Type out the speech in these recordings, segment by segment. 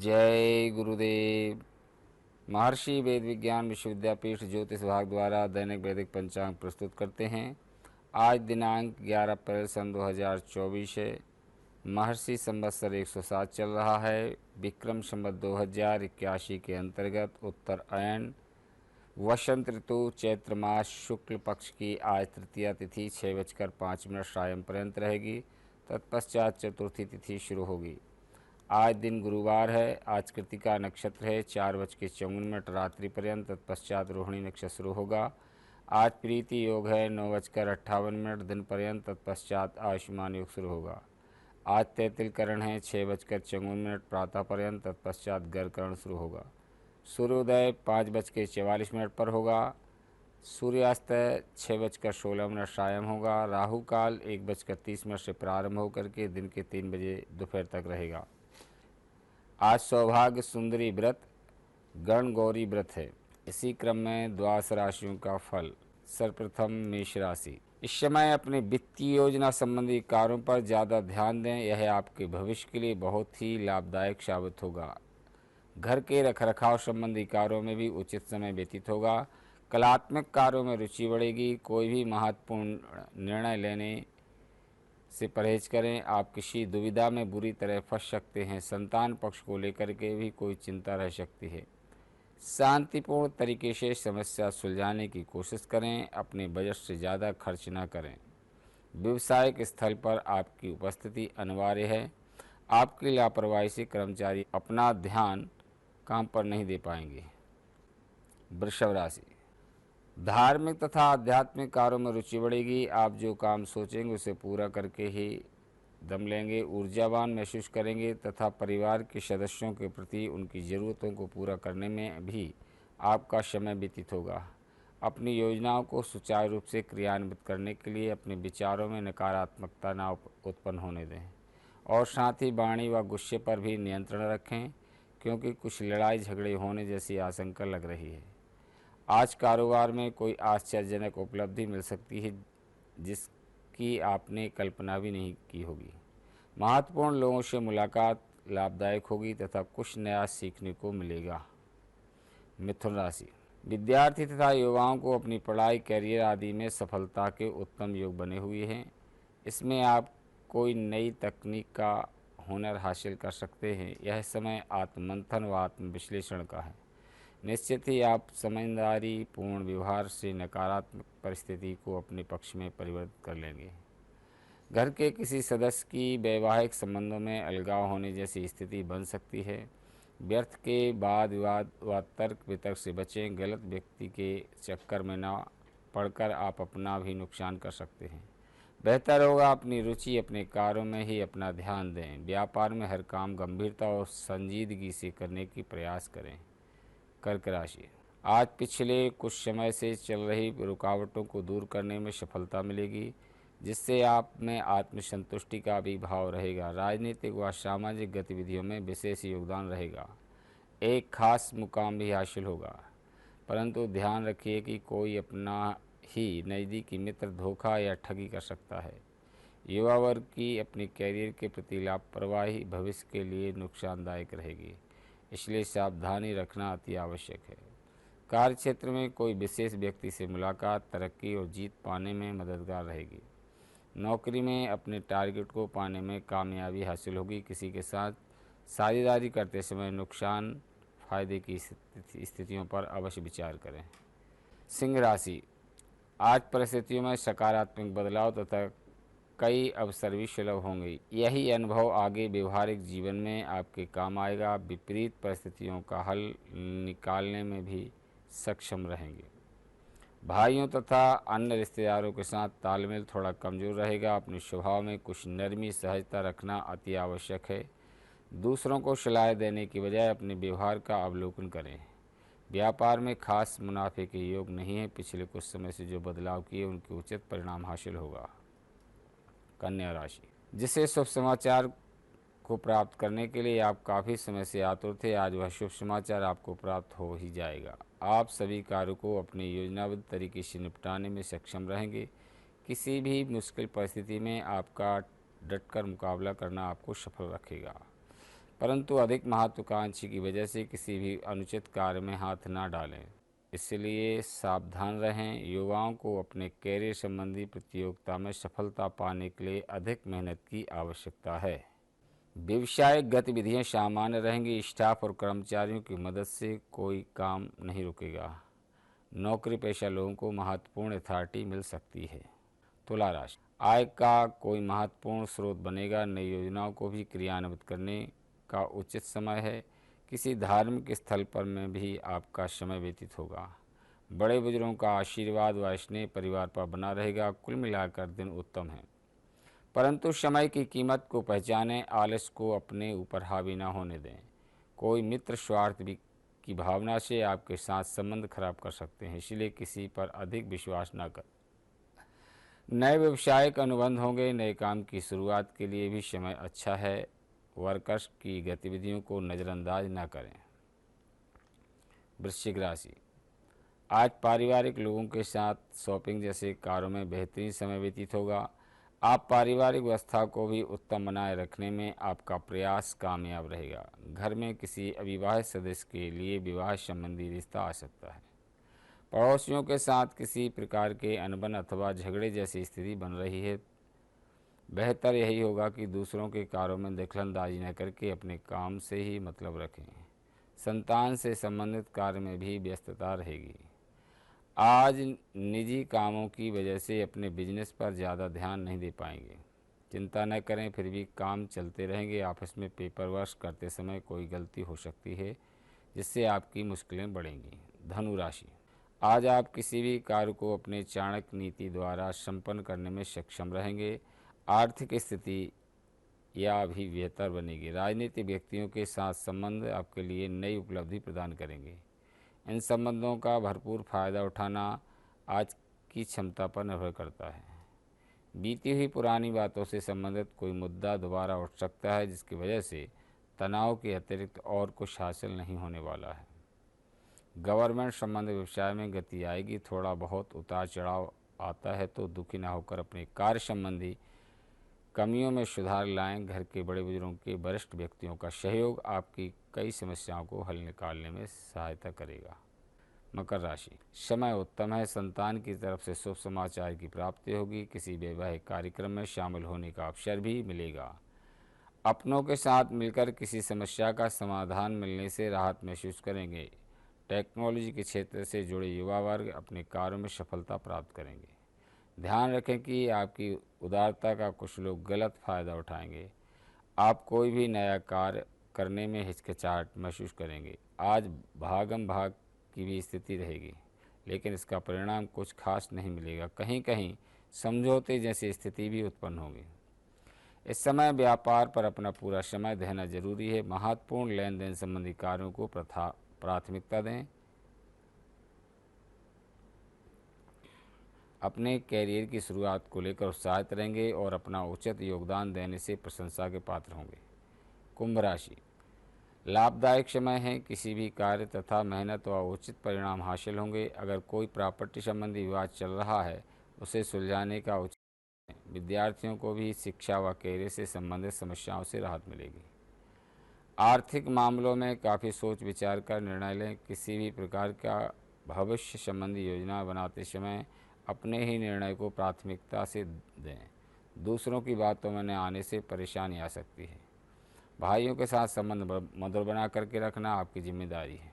जय गुरुदेव। महर्षि वेद विज्ञान विश्वविद्यापीठ ज्योतिष विभाग द्वारा दैनिक वैदिक पंचांग प्रस्तुत करते हैं। आज दिनांक 11 अप्रैल सन 2024 है। महर्षि संवत्सर 107 चल रहा है। विक्रम संवत 2081 के अंतर्गत उत्तर अयन वसंत ऋतु चैत्र मास शुक्ल पक्ष की आज तृतीया तिथि 6:05 सायं पर्यंत रहेगी। तत्पश्चात चतुर्थी तिथि शुरू होगी। आज दिन गुरुवार है। आज कृतिका नक्षत्र है 4:54 रात्रि पर्यंत। तत्पश्चात रोहिणी नक्षत्र शुरू होगा। आज प्रीति योग है 9:58 दिन पर्यंत। तत्पश्चात आयुष्मान योग शुरू होगा। आज तैतिल करण है 6:54 प्रातः पर्यंत। तत्पश्चात गर्करण शुरू होगा। सूर्योदय 5:44 पर होगा। सूर्यास्त 6:16 सायं होगा। राहु काल 1:30 से प्रारंभ होकर के दिन के 3 बजे दोपहर तक रहेगा। आज सौभाग्य सुंदरी व्रत गण गौरी व्रत है। इसी क्रम में द्वादश राशियों का फल। सर्वप्रथम मेष राशि। इस समय अपने वित्तीय योजना संबंधी कार्यों पर ज़्यादा ध्यान दें। यह आपके भविष्य के लिए बहुत ही लाभदायक साबित होगा। घर के रखरखाव संबंधी कार्यों में भी उचित समय व्यतीत होगा। कलात्मक कार्यों में रुचि बढ़ेगी। कोई भी महत्वपूर्ण निर्णय लेने से परहेज करें। आप किसी दुविधा में बुरी तरह फंस सकते हैं। संतान पक्ष को लेकर के भी कोई चिंता रह सकती है। शांतिपूर्ण तरीके से समस्या सुलझाने की कोशिश करें। अपने बजट से ज़्यादा खर्च न करें। व्यवसायिक स्थल पर आपकी उपस्थिति अनिवार्य है। आपकी लापरवाही से कर्मचारी अपना ध्यान काम पर नहीं दे पाएंगे। वृषभ राशि। धार्मिक तथा आध्यात्मिक कार्यों में रुचि बढ़ेगी। आप जो काम सोचेंगे उसे पूरा करके ही दम लेंगे। ऊर्जावान महसूस करेंगे तथा परिवार के सदस्यों के प्रति उनकी ज़रूरतों को पूरा करने में भी आपका समय व्यतीत होगा। अपनी योजनाओं को सुचारू रूप से क्रियान्वित करने के लिए अपने विचारों में नकारात्मकता न उत्पन्न होने दें और साथ ही वाणी व गुस्से पर भी नियंत्रण रखें, क्योंकि कुछ लड़ाई झगड़े होने जैसी आशंका लग रही है। आज कारोबार में कोई आश्चर्यजनक उपलब्धि मिल सकती है जिसकी आपने कल्पना भी नहीं की होगी। महत्वपूर्ण लोगों से मुलाकात लाभदायक होगी तथा कुछ नया सीखने को मिलेगा। मिथुन राशि। विद्यार्थी तथा युवाओं को अपनी पढ़ाई कैरियर आदि में सफलता के उत्तम योग बने हुए हैं। इसमें आप कोई नई तकनीक का हुनर हासिल कर सकते हैं। यह समय आत्ममंथन व आत्मविश्लेषण का है। निश्चित ही आप समझदारी पूर्ण व्यवहार से नकारात्मक परिस्थिति को अपने पक्ष में परिवर्तित कर लेंगे। घर के किसी सदस्य की वैवाहिक संबंधों में अलगाव होने जैसी स्थिति बन सकती है। व्यर्थ के वाद विवाद व तर्क वितर्क से बचें। गलत व्यक्ति के चक्कर में न पड़कर आप अपना भी नुकसान कर सकते हैं। बेहतर होगा अपनी रुचि अपने कार्यों में ही अपना ध्यान दें। व्यापार में हर काम गंभीरता और संजीदगी से करने की प्रयास करें। कर्क राशि। आज पिछले कुछ समय से चल रही रुकावटों को दूर करने में सफलता मिलेगी, जिससे आप में आत्मसंतुष्टि का भी भाव रहेगा। राजनीतिक व सामाजिक गतिविधियों में विशेष योगदान रहेगा। एक खास मुकाम भी हासिल होगा, परंतु ध्यान रखिए कि कोई अपना ही नज़दीकी मित्र धोखा या ठगी कर सकता है। युवा वर्ग की अपने कैरियर के प्रति लापरवाही भविष्य के लिए नुकसानदायक रहेगी, इसलिए सावधानी रखना अति आवश्यक है। कार्यक्षेत्र में कोई विशेष व्यक्ति से मुलाकात तरक्की और जीत पाने में मददगार रहेगी। नौकरी में अपने टारगेट को पाने में कामयाबी हासिल होगी। किसी के साथ साझेदारी करते समय नुकसान फायदे की स्थितियों पर अवश्य विचार करें। सिंह राशि। आज परिस्थितियों में सकारात्मक बदलाव तथा कई अवसर भी सुलभ होंगे। यही अनुभव आगे व्यवहारिक जीवन में आपके काम आएगा। विपरीत परिस्थितियों का हल निकालने में भी सक्षम रहेंगे। भाइयों तथा अन्य रिश्तेदारों के साथ तालमेल थोड़ा कमज़ोर रहेगा। अपने स्वभाव में कुछ नरमी सहजता रखना अति आवश्यक है। दूसरों को सलाह देने की बजाय अपने व्यवहार का अवलोकन करें। व्यापार में खास मुनाफे के योग नहीं है। पिछले कुछ समय से जो बदलाव किए उनके उचित परिणाम हासिल होगा। कन्या राशि। जिसे शुभ समाचार को प्राप्त करने के लिए आप काफ़ी समय से आतुर थे, आज वह शुभ समाचार आपको प्राप्त हो ही जाएगा। आप सभी कार्यों को अपने योजनाबद्ध तरीके से निपटाने में सक्षम रहेंगे। किसी भी मुश्किल परिस्थिति में आपका डटकर मुकाबला करना आपको सफल रखेगा। परंतु अधिक महत्वाकांक्षी की वजह से किसी भी अनुचित कार्य में हाथ ना डालें। इसलिए सावधान रहें। युवाओं को अपने कैरियर संबंधी प्रतियोगिता में सफलता पाने के लिए अधिक मेहनत की आवश्यकता है। व्यावसायिक गतिविधियां सामान्य रहेंगी। स्टाफ और कर्मचारियों की मदद से कोई काम नहीं रुकेगा। नौकरी पेशा लोगों को महत्वपूर्ण अथॉरिटी मिल सकती है। तुला राशि, आय का कोई महत्वपूर्ण स्रोत बनेगा। नई योजनाओं को भी क्रियान्वित करने का उचित समय है। किसी धार्मिक स्थल पर में भी आपका समय व्यतीत होगा। बड़े बुजुर्गों का आशीर्वाद व स्नेह परिवार पर बना रहेगा। कुल मिलाकर दिन उत्तम है, परंतु समय की कीमत को पहचानें। आलस्य को अपने ऊपर हावी ना होने दें। कोई मित्र स्वार्थ की भावना से आपके साथ संबंध खराब कर सकते हैं, इसलिए किसी पर अधिक विश्वास न करें। नए व्यवसायिक अनुबंध होंगे। नए काम की शुरुआत के लिए भी समय अच्छा है। वर्कर्स की गतिविधियों को नज़रअंदाज न करें। वृश्चिक राशि, आज पारिवारिक लोगों के साथ शॉपिंग जैसे कार्यों में बेहतरीन समय व्यतीत होगा। आप पारिवारिक व्यवस्था को भी उत्तम बनाए रखने में आपका प्रयास कामयाब रहेगा। घर में किसी अविवाहित सदस्य के लिए विवाह संबंधी रिश्ता आ सकता है। पड़ोसियों के साथ किसी प्रकार के अनबन अथवा झगड़े जैसी स्थिति बन रही है। बेहतर यही होगा कि दूसरों के कार्यों में दखलंदाजी न करके अपने काम से ही मतलब रखें। संतान से संबंधित कार्य में भी व्यस्तता रहेगी। आज निजी कामों की वजह से अपने बिजनेस पर ज़्यादा ध्यान नहीं दे पाएंगे। चिंता न करें, फिर भी काम चलते रहेंगे। ऑफिस में पेपर वर्क करते समय कोई गलती हो सकती है, जिससे आपकी मुश्किलें बढ़ेंगी। धनु राशि, आज आप किसी भी कार्य को अपने चाणक्य नीति द्वारा संपन्न करने में सक्षम रहेंगे। आर्थिक स्थिति यह भी बेहतर बनेगी। राजनीतिक व्यक्तियों के साथ संबंध आपके लिए नई उपलब्धि प्रदान करेंगे। इन संबंधों का भरपूर फायदा उठाना आज की क्षमता पर निर्भर करता है। बीती हुई पुरानी बातों से संबंधित कोई मुद्दा दोबारा उठ सकता है, जिसकी वजह से तनाव के अतिरिक्त और कुछ हासिल नहीं होने वाला है। गवर्नमेंट संबंधी व्यवसाय में गति आएगी। थोड़ा बहुत उतार चढ़ाव आता है तो दुखी न होकर अपने कार्य संबंधी कमियों में सुधार लाएं। घर के बड़े बुजुर्गों के वरिष्ठ व्यक्तियों का सहयोग आपकी कई समस्याओं को हल निकालने में सहायता करेगा। मकर राशि, समय उत्तम है। संतान की तरफ से शुभ समाचार की प्राप्ति होगी। किसी वैवाहिक कार्यक्रम में शामिल होने का अवसर भी मिलेगा। अपनों के साथ मिलकर किसी समस्या का समाधान मिलने से राहत महसूस करेंगे। टेक्नोलॉजी के क्षेत्र से जुड़े युवा वर्ग अपने कार्यों में सफलता प्राप्त करेंगे। ध्यान रखें कि आपकी उदारता का कुछ लोग गलत फ़ायदा उठाएंगे। आप कोई भी नया कार्य करने में हिचकिचाहट महसूस करेंगे। आज भागम भाग की भी स्थिति रहेगी, लेकिन इसका परिणाम कुछ खास नहीं मिलेगा। कहीं कहीं समझौते जैसी स्थिति भी उत्पन्न होगी। इस समय व्यापार पर अपना पूरा समय देना जरूरी है। महत्वपूर्ण लेन देन संबंधी कार्यों को प्राथमिकता दें। अपने कैरियर की शुरुआत को लेकर उत्साहित रहेंगे और अपना उचित योगदान देने से प्रशंसा के पात्र होंगे। कुंभ राशि, लाभदायक समय है। किसी भी कार्य तथा मेहनत व उचित परिणाम हासिल होंगे। अगर कोई प्रॉपर्टी संबंधी विवाद चल रहा है, उसे सुलझाने का उचित है। विद्यार्थियों को भी शिक्षा व कैरियर से संबंधित समस्याओं से राहत मिलेगी। आर्थिक मामलों में काफ़ी सोच विचार कर निर्णय लें। किसी भी प्रकार का भविष्य संबंधी योजना बनाते समय अपने ही निर्णय को प्राथमिकता से दें। दूसरों की बातों में न आने से परेशानी आ सकती है। भाइयों के साथ संबंध मधुर बना करके रखना आपकी जिम्मेदारी है।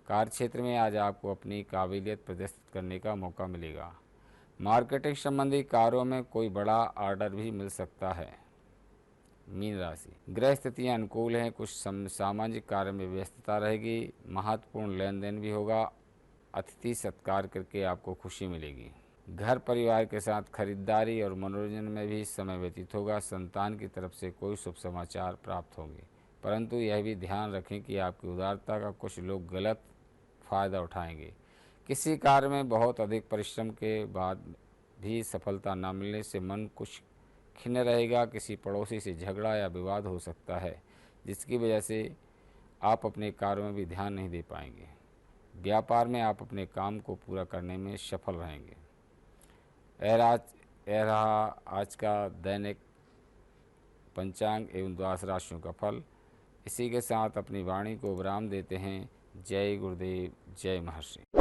कार्य क्षेत्र में आज आपको अपनी काबिलियत प्रदर्शित करने का मौका मिलेगा। मार्केटिंग संबंधी कार्यों में कोई बड़ा ऑर्डर भी मिल सकता है। मीन राशि, ग्रह स्थितियाँ अनुकूल हैं। कुछ सामाजिक कार्य में व्यस्तता रहेगी। महत्वपूर्ण लेन देन भी होगा। अतिथि सत्कार करके आपको खुशी मिलेगी। घर परिवार के साथ खरीदारी और मनोरंजन में भी समय व्यतीत होगा। संतान की तरफ से कोई शुभ समाचार प्राप्त होंगे, परंतु यह भी ध्यान रखें कि आपकी उदारता का कुछ लोग गलत फ़ायदा उठाएंगे। किसी कार्य में बहुत अधिक परिश्रम के बाद भी सफलता न मिलने से मन कुछ खिन्न रहेगा। किसी पड़ोसी से झगड़ा या विवाद हो सकता है, जिसकी वजह से आप अपने कार्यों में भी ध्यान नहीं दे पाएंगे। व्यापार में आप अपने काम को पूरा करने में सफल रहेंगे। यह रहा आज का दैनिक पंचांग एवं द्वादश राशियों का फल। इसी के साथ अपनी वाणी को विराम देते हैं। जय गुरुदेव, जय महर्षि।